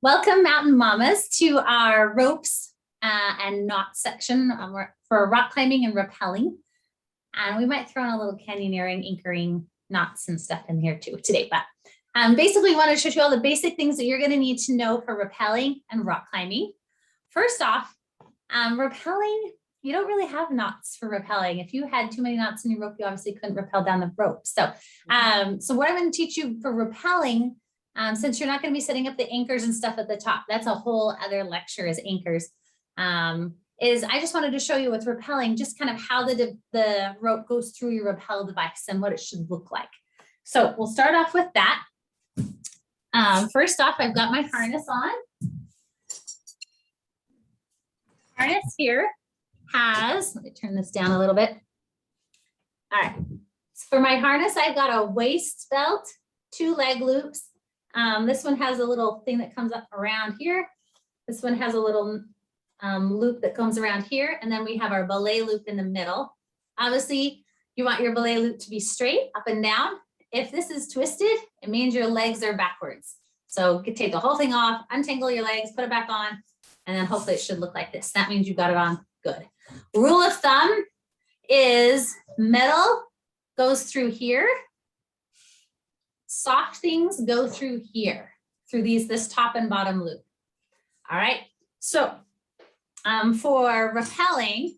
Welcome, Mountain Mamas, to our ropes and knot section for rock climbing and rappelling. And we might throw in a little canyoneering, anchoring, knots and stuff in here too today. But basically, we want to show you all the basic things that you're going to need to know for rappelling and rock climbing. First off, rappelling, you don't really have knots for rappelling. If you had too many knots in your rope, you obviously couldn't rappel down the rope. So what I'm going to teach you for rappelling, since you're not going to be setting up the anchors and stuff at the top, that's a whole other lecture is anchors, is I just wanted to show you with rappelling, just kind of how the rope goes through your rappel device and what it should look like. So we'll start off with that. First off, I've got my harness on. Harness here has, let me turn this down a little bit. All right, so for my harness, I've got a waist belt, 2 leg loops. This one has a little thing that comes up around here. This one has a little loop that comes around here. And then we have our belay loop in the middle. Obviously, you want your belay loop to be straight up and down. If this is twisted, it means your legs are backwards. So you can take the whole thing off, untangle your legs, put it back on, and then hopefully it should look like this. That means you got it on good. Rule of thumb is metal goes through here. Soft things go through here, through this top and bottom loop. All right, so for rappelling,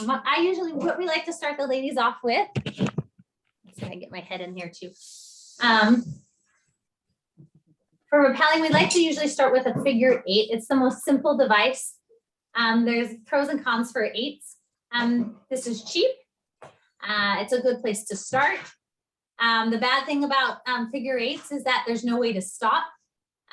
what we like to start the ladies off with, let's see if I can get my head in here too. For rappelling, we like to usually start with a figure 8. It's the most simple device. There's pros and cons for 8s. This is cheap. It's a good place to start. The bad thing about figure 8s is that there's no way to stop,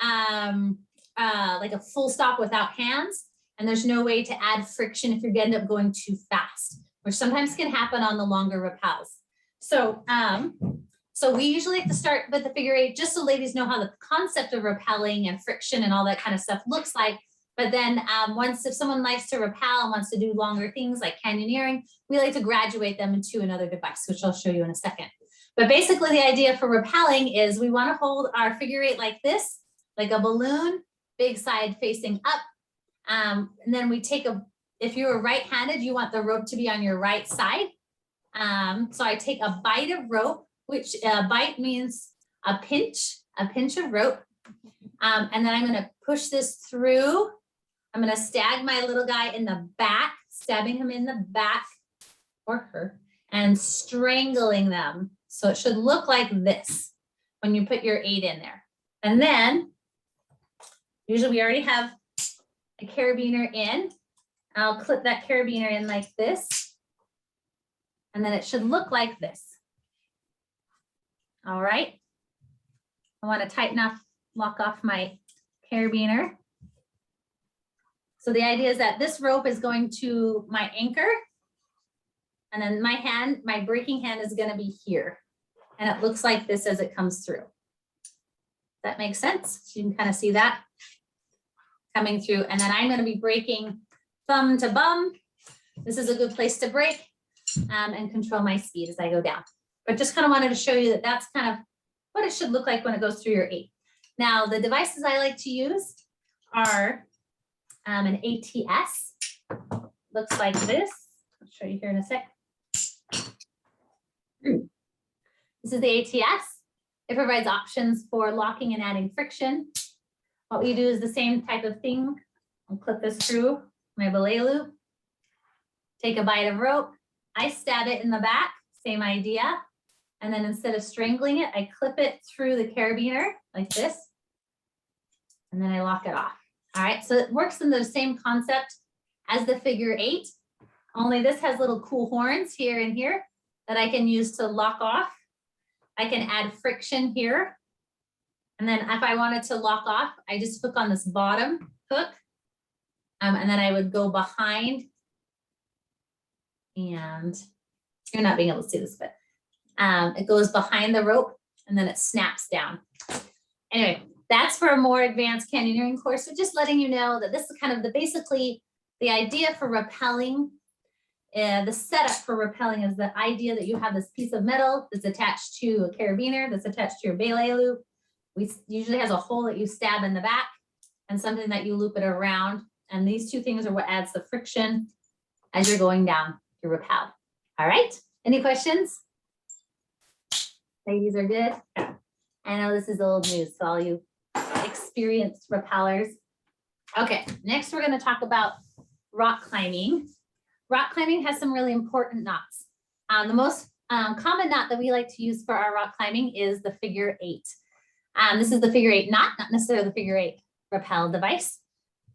like a full stop without hands, and there's no way to add friction if you end up going too fast, which sometimes can happen on the longer rappels. So, so we usually like to start with the figure 8, just so ladies know how the concept of rappelling and friction and all that kind of stuff looks like. But then if someone likes to rappel and wants to do longer things like canyoneering, we like to graduate them into another device, which I'll show you in a second. But basically the idea for rappelling is we want to hold our figure 8 like this, like a balloon, big side facing up. And then we take if you're right-handed, you want the rope to be on your right side. So I take a bite of rope, which bite means a pinch of rope. And then I'm going to push this through. I'm going to stag my little guy in the back, stabbing him in the back, or her, and strangling them. So it should look like this when you put your 8 in there. And then usually we already have a carabiner in. I'll clip that carabiner in like this. And then it should look like this. All right. I want to lock off my carabiner. So the idea is that this rope is going to my anchor. And then my braking hand is going to be here. And it looks like this as it comes through. That makes sense? So you can kind of see that coming through. And then I'm going to be braking thumb to bum. This is a good place to brake and control my speed as I go down. But just kind of wanted to show you that that's kind of what it should look like when it goes through your 8. Now, the devices I like to use are an ATS. Looks like this. I'll show you here in a sec. This is the ATS. It provides options for locking and adding friction. What we do is the same type of thing. I'll clip this through my belay loop. Take a bite of rope. I stab it in the back, same idea. And then instead of strangling it, I clip it through the carabiner like this. And then I lock it off. All right, so it works in the same concept as the figure 8, only this has little cool horns here and here that I can use to lock off. I can add friction here. And then if I wanted to lock off, I just hook on this bottom hook. And then I would go behind. And you're not being able to see this, but it goes behind the rope and then it snaps down. Anyway, that's for a more advanced canyoneering course. So just letting you know that this is kind of basically the idea for rappelling. The setup for rappelling is the idea that you have this piece of metal that's attached to a carabiner, that's attached to your belay loop. We usually has a hole that you stab in the back and something that you loop it around. And these two things are what adds the friction as you're going down your rappel. All right, any questions? Ladies are good. I know this is old news to all you experienced rappellers. Okay, next we're going to talk about rock climbing. Rock climbing has some really important knots. The most common knot that we like to use for our rock climbing is the figure 8. This is the figure 8 knot, not necessarily the figure 8 rappel device.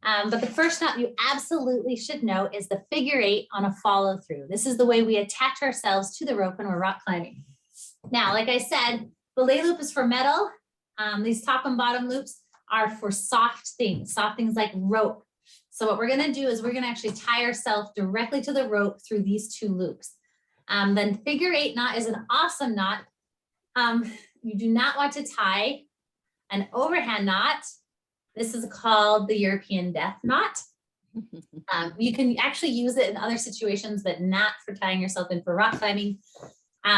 But the first knot you absolutely should know is the figure 8 on a follow through. This is the way we attach ourselves to the rope when we're rock climbing. Now, like I said, belay loop is for metal. These top and bottom loops are for soft things like rope. So what we're gonna do is we're gonna actually tie ourselves directly to the rope through these 2 loops. Then figure 8 knot is an awesome knot. You do not want to tie an overhand knot. This is called the European death knot. You can actually use it in other situations, but not for tying yourself in for rock climbing.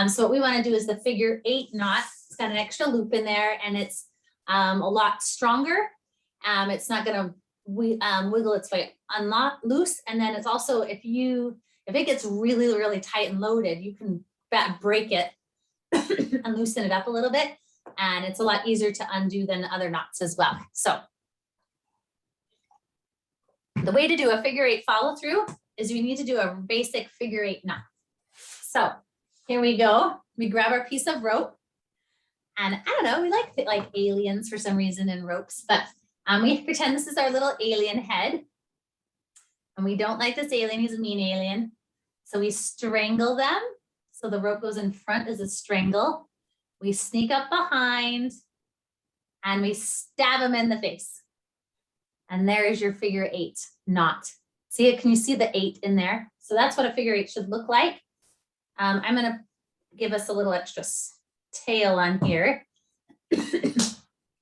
So what we want to do is the figure 8 knot. It's got an extra loop in there, and it's a lot stronger. It's not going to wiggle its way loose. And then it's also, if it gets really, really tight and loaded, you can break it and loosen it up a little bit. And it's a lot easier to undo than other knots as well. So the way to do a figure 8 follow through is you need to do a basic figure 8 knot. So here we go. We grab our piece of rope, and I don't know, we like aliens for some reason in ropes, but we pretend this is our little alien head, and we don't like this alien. He's a mean alien. So we strangle them. So the rope goes in front as a strangle. We sneak up behind and we stab him in the face. And there is your figure 8 knot. See it? Can you see the 8 in there? So that's what a figure 8 should look like. I'm going to give us a little extra tail on here.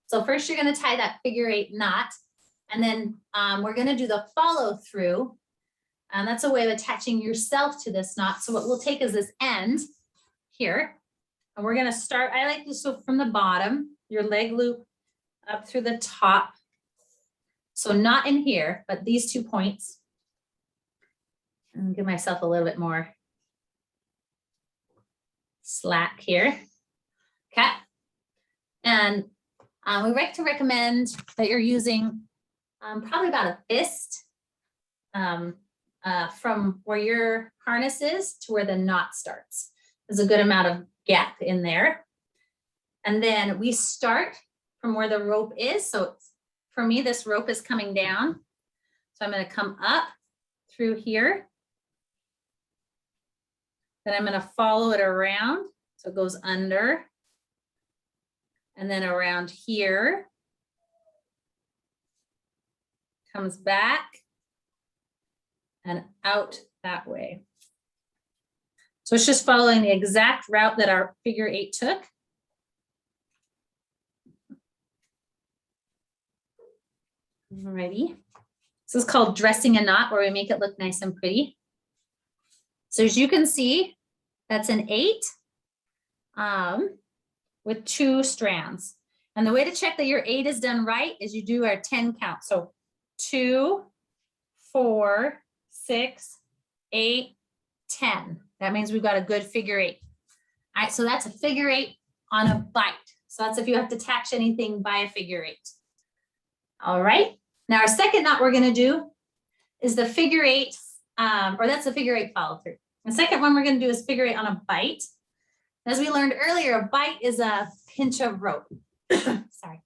So first you're going to tie that figure 8 knot, and then we're going to do the follow through. And that's a way of attaching yourself to this knot. So what we'll take is this end here, and we're going to start, I like this from the bottom, your leg loop up through the top. So not in here, but these 2 points. And give myself a little bit more slack here. Okay. And we like to recommend that you're using probably about a fist from where your harness is to where the knot starts. There's a good amount of gap in there. And then we start from where the rope is. So for me, this rope is coming down. So I'm going to come up through here. Then I'm going to follow it around. So it goes under. And then around here. Comes back. And out that way. So it's just following the exact route that our figure 8 took. Alrighty. This is called dressing a knot, where we make it look nice and pretty. So as you can see, that's an 8 with 2 strands. And the way to check that your 8 is done right is you do our 10 count. So 2, 4, 6, 8, 10. That means we've got a good figure 8. All right, so that's a figure 8 on a bite. So that's if you have to attach anything by a figure 8. All right. Now our second knot we're going to do is the figure 8, or that's the figure 8 follow through. The second one we're going to do is figure 8 on a bite. As we learned earlier, a bite is a pinch of rope. Sorry.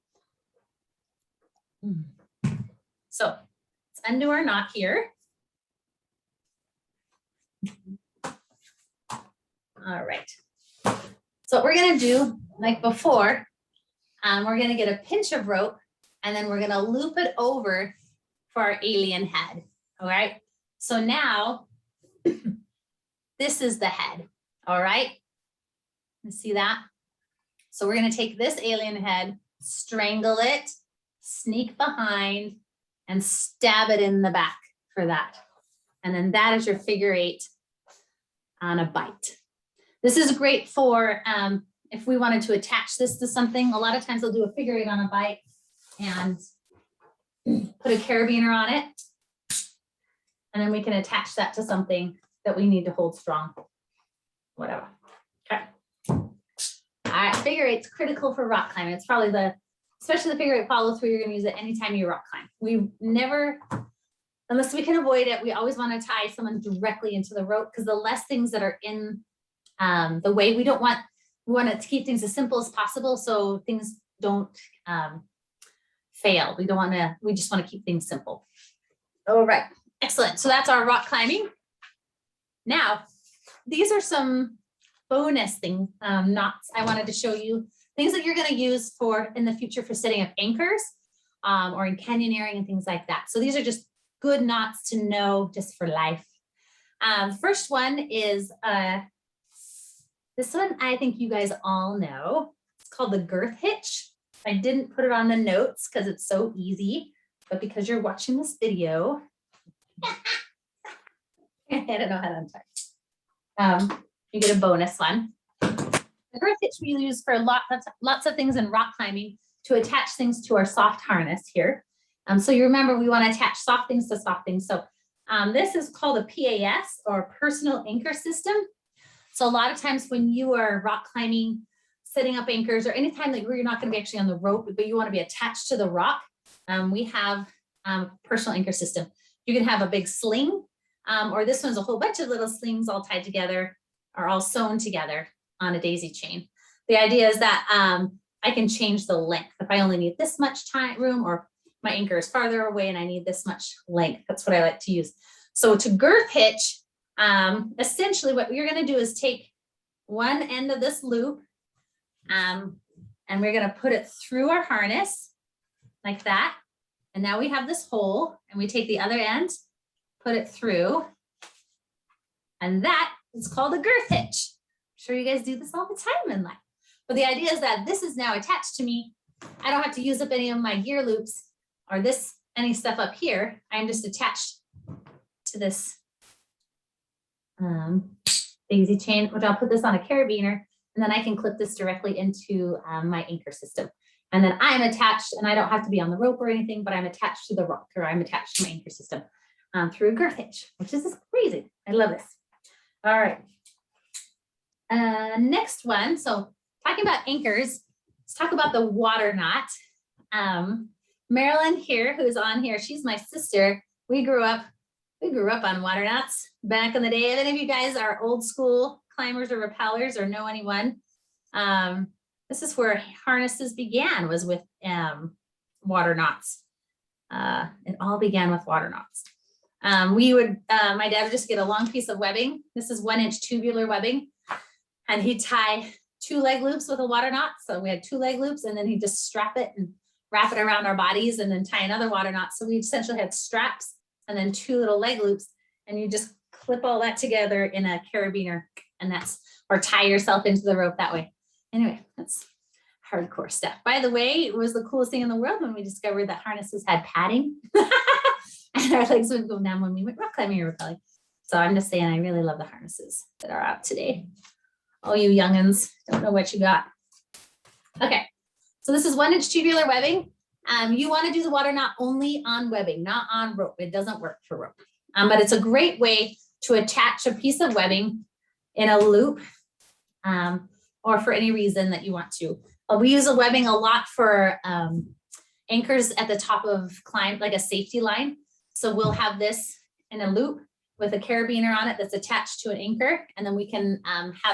So let's undo our knot here. All right. So what we're going to do, like before, we're going to get a pinch of rope, and then we're going to loop it over for our alien head. All right. So now this is the head. All right. You see that? So we're going to take this alien head, strangle it, sneak behind, and stab it in the back for that. And then that is your figure 8 on a bite. This is great for if we wanted to attach this to something, a lot of times they'll do a figure 8 on a bike and put a carabiner on it. And then we can attach that to something that we need to hold strong, whatever. Okay. All right, figure 8's critical for rock climbing. It's probably especially the figure 8 follow through, you're gonna use it anytime you rock climb. We never, unless we can avoid it, we always wanna tie someone directly into the rope, because the less things that are in the way, we want to keep things as simple as possible so things don't fail. We just want to keep things simple. All right, excellent. So that's our rock climbing. Now, these are some bonus things, knots I wanted to show you, things that you're going to use in the future for setting up anchors or in canyoneering and things like that. So these are just good knots to know just for life. First one is this one I think you guys all know. It's called the girth hitch. I didn't put it on the notes because it's so easy, but because you're watching this video, I don't know how to untie. You get a bonus one. The girth hitch we use for lots of things in rock climbing to attach things to our soft harness here. So you remember we want to attach soft things to soft things. So this is called a PAS, or personal anchor system. So a lot of times when you are rock climbing, setting up anchors, or anytime that you're not going to be actually on the rope, but you want to be attached to the rock, we have a personal anchor system. You can have a big sling, or this one's a whole bunch of little slings all tied together or all sewn together on a daisy chain. The idea is that I can change the length. If I only need this much room, or my anchor is farther away and I need this much length, that's what I like to use. So to girth hitch, essentially what you're going to do is take one end of this loop and we're going to put it through our harness like that. And now we have this hole, and we take the other end, put it through, and that is called a girth hitch. I'm sure you guys do this all the time in life. But the idea is that this is now attached to me. I don't have to use up any of my gear loops or any stuff up here. I'm just attached to this daisy chain, which I'll put this on a carabiner, and then I can clip this directly into my anchor system. And then I'm attached, and I don't have to be on the rope or anything, but I'm attached to the rock, or I'm attached to my anchor system through a girth hitch, which is just crazy. I love this. All right. Next one. So talking about anchors, let's talk about the water knot. Marilyn here, who's on here, she's my sister. We grew up on water knots back in the day. If any of you guys are old school climbers or rappellers or know anyone, this is where harnesses began, was with water knots. It all began with water knots. My dad would just get a long piece of webbing. This is 1-inch tubular webbing, and he'd tie 2 leg loops with a water knot. So we had 2 leg loops, and then he'd just strap it and wrap it around our bodies, and then tie another water knot. So we essentially had straps and then 2 little leg loops, and you just clip all that together in a carabiner, and or tie yourself into the rope that way. Anyway, that's hardcore stuff. By the way, it was the coolest thing in the world when we discovered that harnesses had padding and our legs would go down when we went rock climbing or rappelling. So I'm just saying, I really love the harnesses that are out today. Oh, you youngins, don't know what you got. Okay, so this is 1-inch tubular webbing. You want to do the water knot only on webbing, not on rope. It doesn't work for rope, but it's a great way to attach a piece of webbing in a loop, or for any reason that you want to. We use a webbing a lot for anchors at the top of climb, like a safety line. So we'll have this in a loop with a carabiner on it that's attached to an anchor, and then we can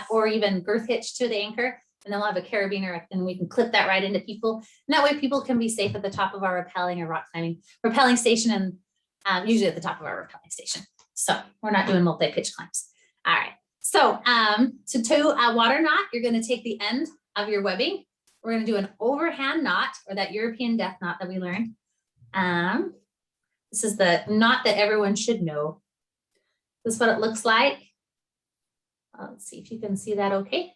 or even girth hitch to the anchor, and then we'll have a carabiner, and we can clip that right into people. And that way people can be safe at the top of our rappelling or rock climbing rappelling station, and usually at the top of our rappelling station. So we're not doing multi-pitch climbs. All right. So to a water knot, you're going to take the end of your webbing. We're going to do an overhand knot, or that European death knot that we learned. This is the knot that everyone should know. This is what it looks like. Let's see if you can see that okay.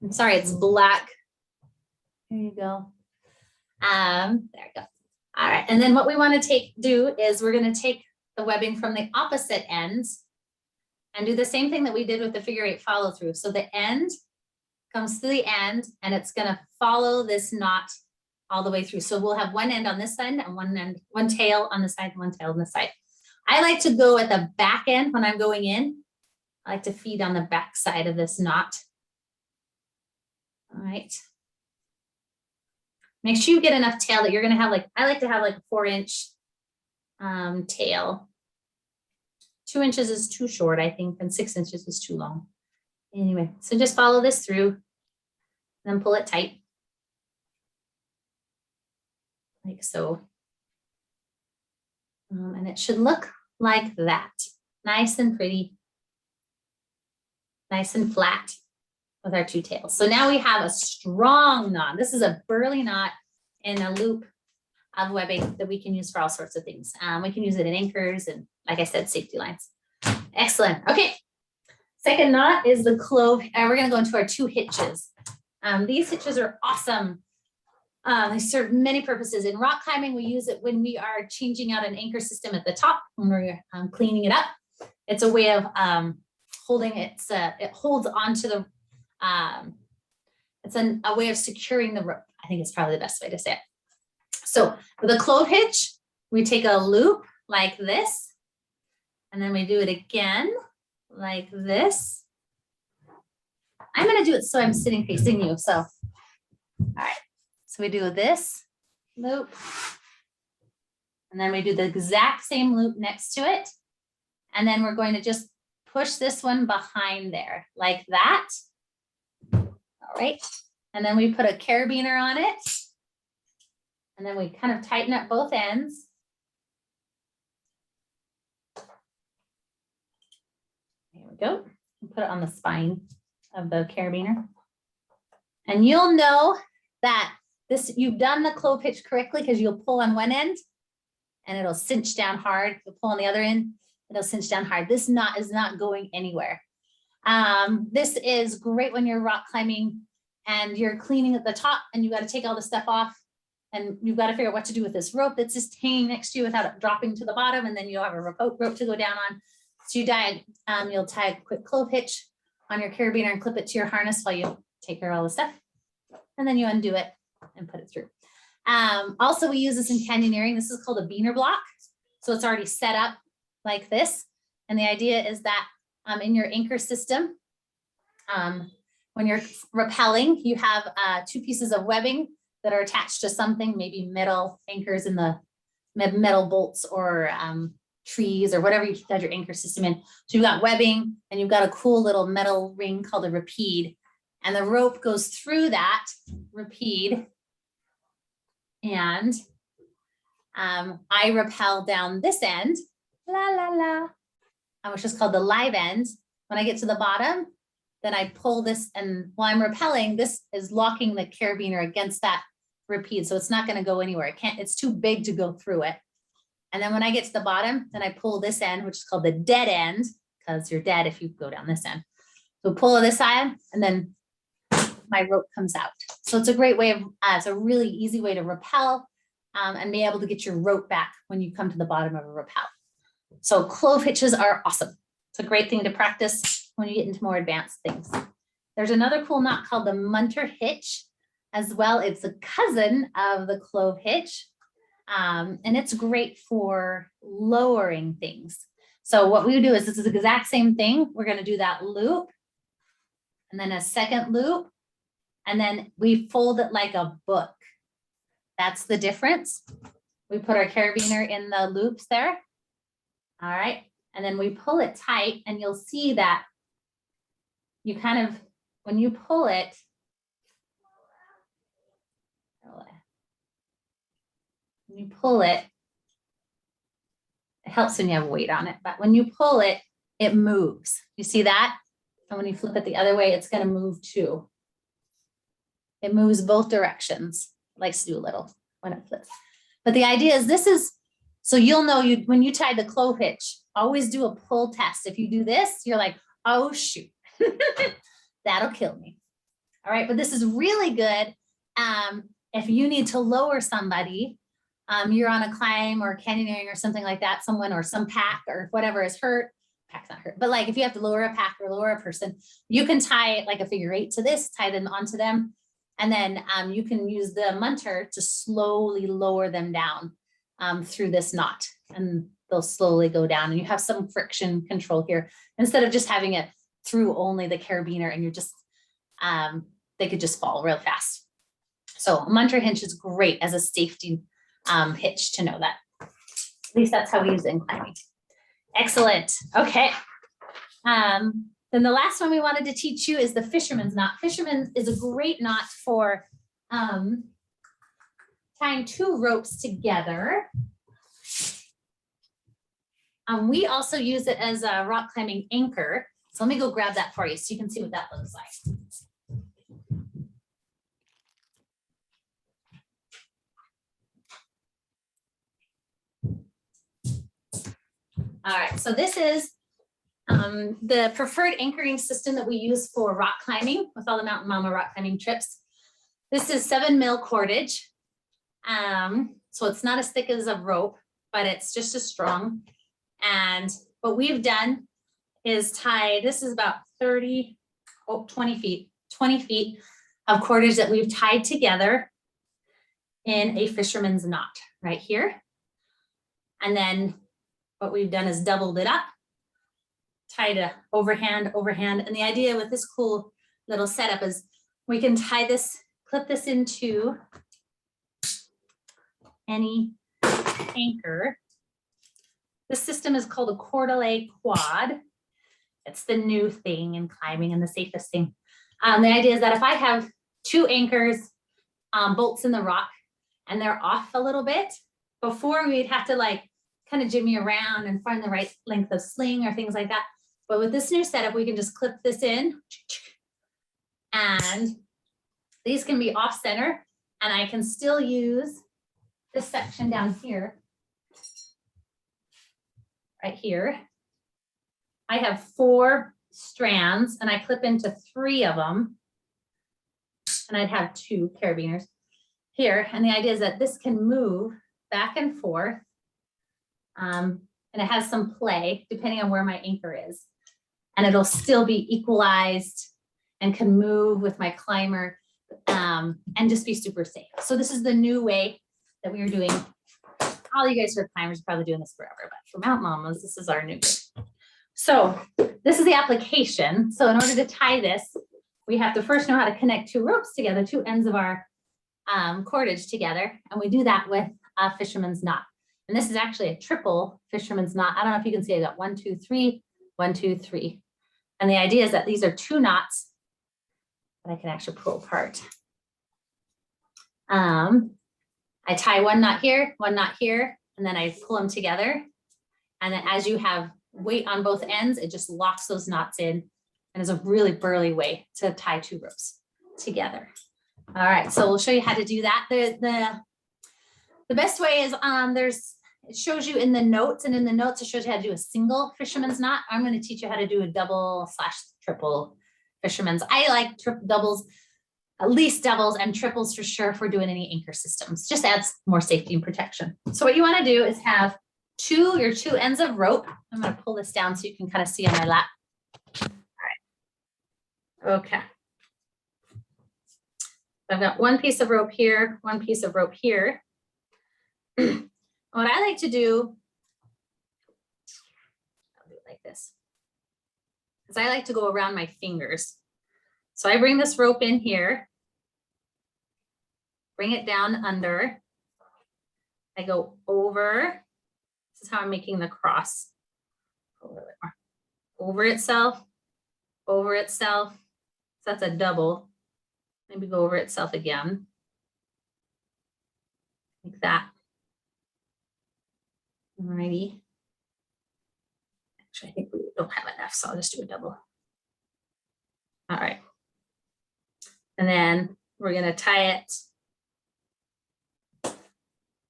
I'm sorry, it's black. Here you go. There you go. All right, and then what we want to do is we're going to take the webbing from the opposite ends and do the same thing that we did with the figure 8 follow through. So the end comes to the end, and it's going to follow this knot all the way through. So we'll have one end on this side and one tail on the side, one tail on the side. I like to go at the back end when I'm going in. I like to feed on the back side of this knot. All right. Make sure you get enough tail that you're going to have, like, I like to have like a 4-inch tail. 2 inches is too short, I think, and 6 inches is too long. Anyway, so just follow this through and then pull it tight. Like so. And it should look like that. Nice and pretty. Nice and flat with our 2 tails. So now we have a strong knot. This is a burly knot in a loop of webbing that we can use for all sorts of things. We can use it in anchors and, like I said, safety lines. Excellent. Okay. Second knot is the clove. We're going to go into our 2 hitches. These hitches are awesome. They serve many purposes. In rock climbing, we use it when we are changing out an anchor system at the top, when we're cleaning it up. It's a way of holding it. It holds onto the, it's a way of securing the rope. I think it's probably the best way to say it. So with a clove hitch, we take a loop like this, and then we do it again like this. I'm going to do it so I'm sitting facing you. So, all right. So we do this loop, and then we do the exact same loop next to it. And then we're going to just push this one behind there like that. All right. And then we put a carabiner on it. And then we kind of tighten up both ends. There we go. Put it on the spine of the carabiner. And you'll know that you've done the clove hitch correctly because you'll pull on one end and it'll cinch down hard. You'll pull on the other end, it'll cinch down hard. This knot is not going anywhere. This is great when you're rock climbing and you're cleaning at the top and you got to take all the stuff off, and you've got to figure out what to do with this rope that's just hanging next to you without it dropping to the bottom, and then you'll have a rope to go down on. So you'll tie a quick clove hitch on your carabiner and clip it to your harness while you take care of all the stuff, and then you undo it and put it through. Also, we use this in canyoneering. This is called a beaner block. So it's already set up like this. And the idea is that in your anchor system, when you're rappelling, you have 2 pieces of webbing that are attached to something, maybe metal anchors in the metal bolts or trees or whatever you have your anchor system in. So you've got webbing and you've got a cool little metal ring called a rapide. And the rope goes through that rapide. And I rappel down this end, la, la, la, which is called the live end. When I get to the bottom, then I pull this, and while I'm rappelling, this is locking the carabiner against that rapide. So it's not going to go anywhere. It's too big to go through it. And then when I get to the bottom, then I pull this end, which is called the dead end, because you're dead if you go down this end. So pull this side, and then my rope comes out. So it's a great way of, it's a really easy way to rappel and be able to get your rope back when you come to the bottom of a rappel. So clove hitches are awesome. It's a great thing to practice when you get into more advanced things. There's another cool knot called the munter hitch as well. It's a cousin of the clove hitch. And it's great for lowering things. So what we do is, this is the exact same thing. We're going to do that loop and then a second loop. And then we fold it like a book. That's the difference. We put our carabiner in the loops there. All right. And then we pull it tight, and you'll see that you kind of, when you pull it, it helps when you have weight on it, but when you pull it, it moves. You see that? And when you flip it the other way, it's going to move too. It moves both directions. It likes to do a little when it flips. But the idea is, this is, so you'll know when you tie the clove hitch, always do a pull test. If you do this, you're like, oh shoot, that'll kill me. All right, but this is really good. If you need to lower somebody, you're on a climb or canyoneering or something like that, someone or some pack or whatever is hurt, pack's not hurt, but like if you have to lower a pack or lower a person, you can tie like a figure 8 to this, tie them onto them. And then you can use the munter to slowly lower them down through this knot, and they'll slowly go down, and you have some friction control here instead of just having it through only the carabiner and you're just, they could just fall real fast. So a munter hinge is great as a safety hitch to know that. At least that's how we use it in climbing. Excellent. Okay. Then the last one we wanted to teach you is the fisherman's knot. Fisherman is a great knot for tying 2 ropes together. We also use it as a rock climbing anchor. So let me go grab that for you so you can see what that looks like. All right, so this is the preferred anchoring system that we use for rock climbing with all the Mountain Mama rock climbing trips. This is 7 mil cordage. So it's not as thick as a rope, but it's just as strong. And what we've done is tie, this is about 20 feet of cordage that we've tied together in a fisherman's knot right here. And then what we've done is doubled it up, tied a overhand. And the idea with this cool little setup is we can tie this, clip this into any anchor. This system is called a Cordelay quad. It's the new thing in climbing and the safest thing. The idea is that if I have 2 anchors, bolts in the rock, and they're off a little bit, before we'd have to like kind of jimmy around and find the right length of sling or things like that. But with this new setup, we can just clip this in, and these can be off center, and I can still use this section down here, right here. I have 4 strands and I clip into 3 of them, and I'd have 2 carabiners here. And the idea is that this can move back and forth. And it has some play depending on where my anchor is. And it'll still be equalized and can move with my climber and just be super safe. So this is the new way that we are doing. All you guys who are climbers are probably doing this forever, but for Mountain Mamas, this is our new way. So this is the application. So in order to tie this, we have to first know how to connect 2 ropes together, 2 ends of our cordage together. And we do that with a fisherman's knot. And this is actually a triple fisherman's knot. I don't know if you can see, I got 1, 2, 3, 1, 2, 3. And the idea is that these are 2 knots that I can actually pull apart. I tie 1 knot here, 1 knot here, and then I pull them together. And then as you have weight on both ends, it just locks those knots in, and is a really burly way to tie 2 ropes together. All right, so we'll show you how to do that. The best way is it shows you in the notes, and in the notes it shows you how to do a single fisherman's knot. I'm going to teach you how to do a double/triple fisherman's. I like doubles, at least doubles, and triples for sure if we're doing any anchor systems. Just adds more safety and protection. So what you want to do is have your 2 ends of rope. I'm going to pull this down so you can kind of see on my lap. All right. Okay. I've got 1 piece of rope here, 1 piece of rope here. What I like to do, I'll do it like this, is I like to go around my fingers. So I bring this rope in here, bring it down under. I go over. This is how I'm making the cross. A little bit more. Over itself, over itself. So that's a double. Maybe go over itself again. Like that. Alrighty. Actually, I think we don't have enough, so I'll just do a double. All right. And then we're going to tie it.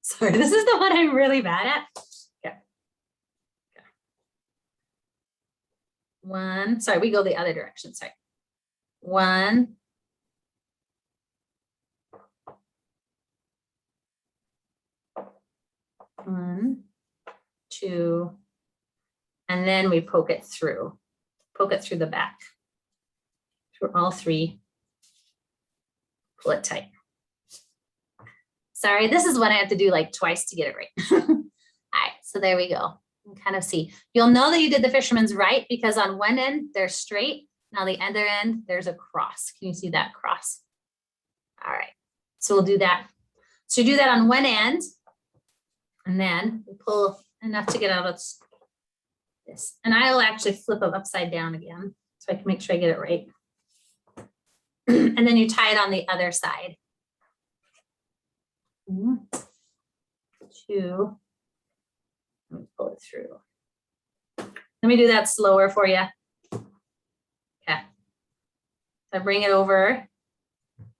Sorry, this is the one I'm really bad at. Okay. Okay. 1, sorry, we go the other direction. Sorry. 1. 1, 2, And then we poke it through the back, through all three. Pull it tight. Sorry, this is one I have to do like twice to get it right. All right, so there we go. You can kind of see. You'll know that you did the fisherman's right because on one end, they're straight. Now the other end, there's a cross. Can you see that cross? All right, so we'll do that. So you do that on one end, and then we pull enough to get out of this. And I'll actually flip them upside down again so I can make sure I get it right. And then you tie it on the other side. 2. Let me pull it through. Let me do that slower for you. Okay. So I bring it over,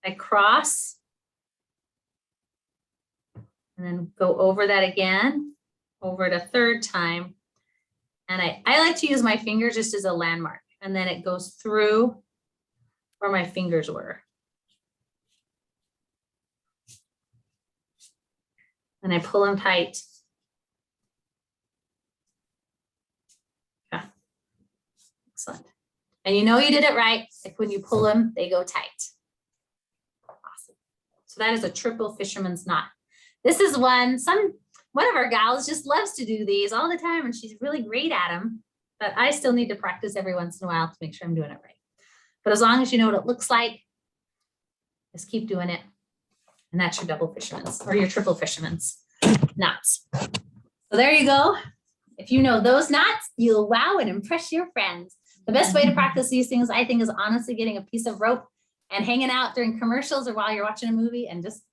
I cross, and then go over that again, over it a third time. And I like to use my fingers just as a landmark, and then it goes through where my fingers were. And I pull them tight. Okay. Excellent. And you know you did it right. Like when you pull them, they go tight. Awesome. So that is a triple fisherman's knot. This is one of our gals just loves to do these all the time, and she's really great at them. But I still need to practice every once in a while to make sure I'm doing it right. But as long as you know what it looks like, just keep doing it. And that's your double fisherman's or your triple fisherman's knots. So there you go. If you know those knots, you'll wow and impress your friends. The best way to practice these things, I think, is honestly getting a piece of rope and hanging out during commercials or while you're watching a movie and just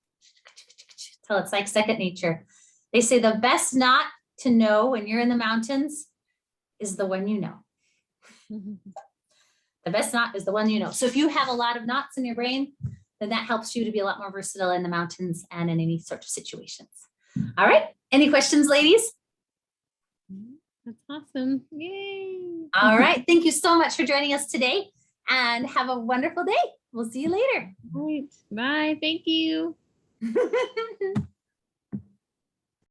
till it's like second nature. They say the best knot to know when you're in the mountains is the one you know. The best knot is the one you know. So if you have a lot of knots in your brain, then that helps you to be a lot more versatile in the mountains and in any sort of situations. All right. Any questions, ladies? That's awesome. Yay. All right. Thank you so much for joining us today and have a wonderful day. We'll see you later. All right. Bye. Thank you.